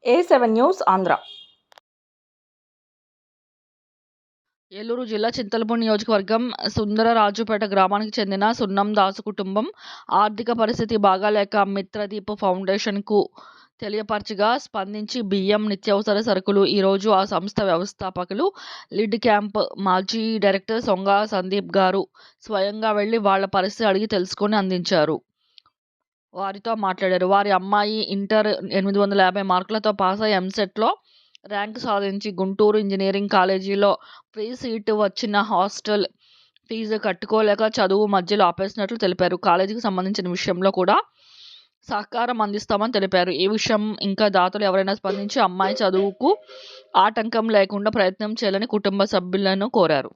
A7 news Andhra. Eluru జిల్లా చింతలపూడి నియోజకవర్గం సుందరరాజుపేట గ్రామానికి చెందిన సున్నం దాసు కుటుంబం ఆర్థిక పరిస్థితి బాగాలేక మిత్రదీప్ ఫౌండేషన్కు తెలియపరచగా స్పందించి బియ్యం, నిత్యావసర సరుకులు ఈరోజు ఆ సంస్థ వ్యవస్థాపకులు లిడ్ క్యాంప్ మాజీ డైరెక్టర్ సొంగ సందీప్ గారు స్వయంగా వెళ్లి వాళ్ల పరిస్థితి అడిగి తెలుసుకొని అందించారు. వారితో మాట్లాడారు. వారి అమ్మాయి ఇంటర్ 850 మార్కులతో పాస్ అయి ఎంసెట్లో ర్యాంకు సాధించి గుంటూరు ఇంజనీరింగ్ కాలేజీలో ఫ్రీ సీటు వచ్చిన హాస్టల్ ఫీజు కట్టుకోలేక చదువు మధ్యలో ఆపేసినట్లు తెలిపారు. కాలేజీకి సంబంధించిన విషయంలో కూడా సహకారం అందిస్తామని తెలిపారు. ఈ విషయం ఇంకా దాతలు ఎవరైనా స్పందించి అమ్మాయి చదువుకు ఆటంకం లేకుండా ప్రయత్నం చేయాలని కుటుంబ సభ్యులను కోరారు.